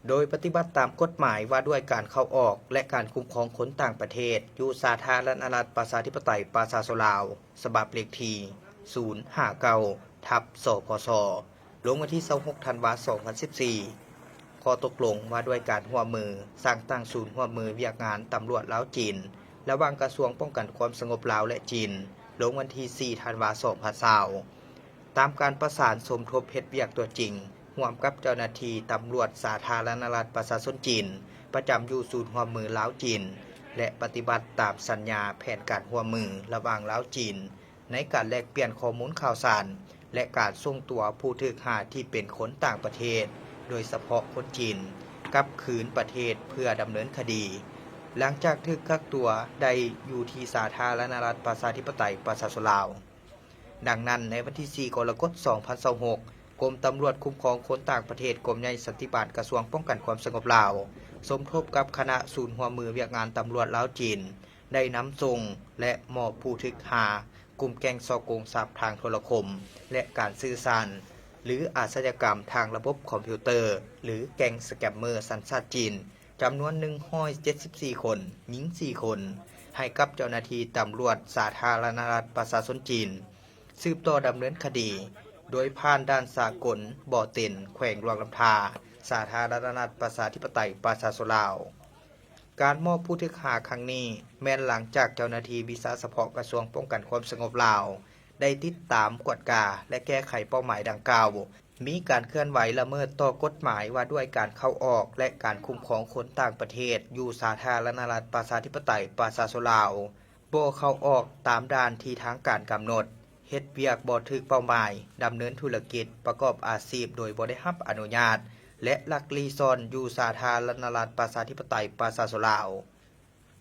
โดยปฏิบัติตามกฎหมายว่าด้วยการเข้าออกและการคุ้มครองคนต่างประเทศอยู่สาธารณรัฐประชาธิปไตยประชาชนลาวฉบับเลขที่059/สพศลงวันที่26ธันวาคม2014ข้อตกลงว่าด้วยการร่วมมือสร้างตั้งศูนย์ร่วมมือเวียกงานตำรวจลาวจีนระหว่างกระทรวงป้องกันความสงบลาวและจีนลงวันที่4ธันวาคม2020ตามการประสานสมทบเฮ็ดเวียกตัวจริงร่วมกับเจ้าหน้าที่ตำรวจสาธารณรัฐประชาชนจีนประจำอยู่ศูนย์ร่วมมือลาวจีนและปฏิบัติตามสัญญาแผนการร่วมมือระหว่างลาวจีนในการแลกเปลี่ยนข้อมูลข่าวสารและการส่งตัวผู้ถูกหาที่เป็นคนต่างประเทศโดยเฉพาะคนจีนกลับคืนประเทศเพื่อดำเนินคดีหลังจากถูกกักตัวได้อยู่ที่สาธารณรัฐประชาธิปไตยประชาชนลาวดังนั้นในวันที่4กรกฎาคม2026กรมตำรวจคุ้มครองคนต่างประเทศกรมใหญ่สันติบาลกระทรวงป้องกันความสงบลาวสมทบกับคณะศูนย์ร่วมมือเวียกงานตำรวจลาวจีนได้นำส่งและมอบผู้ถูกหากลุ่มแก๊งฉ้อโกงทรัพย์ทางโทรคมและการสื่อสารหรืออาชญากรรมทางระบบคอมพิวเตอร์หรือแก๊งสแกมเมอร์สัญชาติจีนจำนวน174คนหญิง4คนให้กับเจ้าหน้าที่ตำรวจสาธารณรัฐประชาชนจีนสืบต่อดำเนินคดีโดยผ่านด้านสากลบ่อเต็นแขวงหลวงลำทาสาธารณรัฐประชาธิปไตยประชาชนลาวการมอบผู้ถูกหาครั้งนี้แม้นหลังจากเจ้าหน้าที่วิสาเฉพาะกระทรวงป้องกันความสงบลาวได้ติดตามกวดกาและแก้ไขเป้าหมายดังกล่าวมีการเคลื่อนไหวละเมิดต่อกฎหมายว่าด้วยการเข้าออกและการคุ้มครองคนต่างประเทศอยู่สาธารณรัฐประชาธิปไตยประชาชนลาวบ่เข้าออกตามด่านที่ทางการกำหนดเฮ็ดเวียกบ่ถูกเป้าหมายดำเนินธุรกิจประกอบอาชีพโดยบ่ได้รับอนุญาตและลักลี้ซ่อนอยู่สาธารณรัฐประชาธิปไตยประชาชนลาว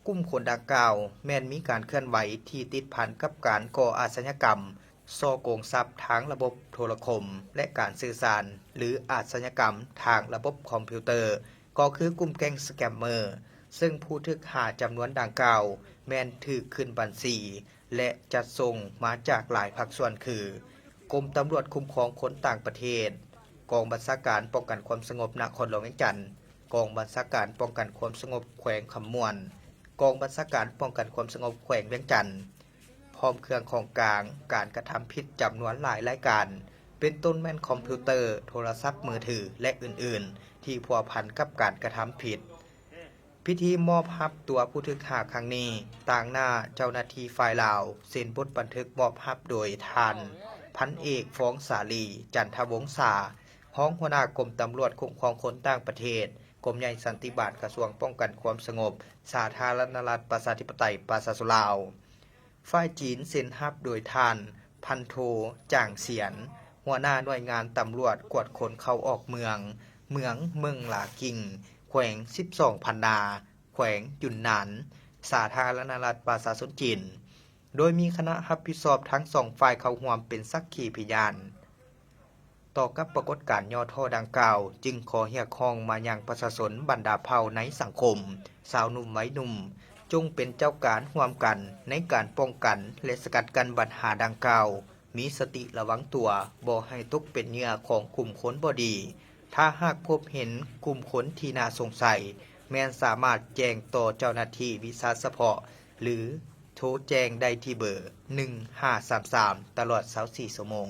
กลุ่มคนดังกล่าวแม้นมีการเคลื่อนไหวที่ติดพันกับการก่ออาชญากรรมฉ้อโกงทรัพย์ทางระบบโทรคมและการสื่อสารหรืออาชญากรรมทางระบบคอมพิวเตอร์ก็คือกลุ่มแก๊งสแกมเมอร์ซึ่งผู้ถูกหาจำนวนดังกล่าวแม้นถูกขึ้นบัญชีและจัดส่งมาจากหลายภาคส่วนคือกรมตำรวจคุ้มครองคนต่างประเทศกองบัญชาการป้องกันความสงบนครหลวงเวียงจันทน์กองบัญชาการป้องกันความสงบแขวงคำม่วนกองบัญชาการป้องกันความสงบแขวงเวียงจันทน์พร้อมเครื่องของกลางการกระทำผิดจำนวนหลายรายการเป็นต้นแม่นคอมพิวเตอร์โทรศัพท์มือถือและอื่นๆที่พัวพันกับการกระทำผิดพิธีมอบรับตัวผู้ถูกหาครั้งนี้ต่างหน้าเจ้าหน้าที่ฝ่ายลาวเซ็นบทบันทึกมอบรับโดยท่านพันเอกฟ้องสาลีจันทวงศ์รองหัวหน้ากรมตำรวจคุ้มครองคนต่างประเทศกรมใหญ่สันติบาลกระทรวงป้องกันความสงบสาธารณรัฐประชาธิปไตยประชาชนลาวฝ่ายจีนเซ็นรับโดยท่านพันโทจ่างเสียนหัวหน้าหน่วยงานตำรวจกวดคนเข้าออกเมืองเมืองหลากิงแขวง12 พันนาแขวงยุนนานสาธารณรัฐประชาชนจีนโดยมีคณะรับผิดชอบทั้ง2ฝ่ายเข้าร่วมเป็นสักขีพยานต่อกับปรากฏการณ์ย่อท่อดังกล่าวจึงขอเรียกร้องมายังประชาชนบรรดาเผ่าในสังคมสาวหนุ่มวัยหนุ่มจงเป็นเจ้าการร่วมกันในการป้องกันและสกัดกั้นปัญหาดังกล่าวมีสติระวังตัวบ่ให้ตกเป็นเหยื่อของกลุ่มคนบ่ดีถ้าหากพบเห็นกลุ่มคนที่น่าสงสัยแม้นสามารถแจ้งต่อเจ้าหน้าที่วิสาเฉพาะหรือโทรแจ้งได้ที่เบอร์1533ตลอด24 ชั่วโมง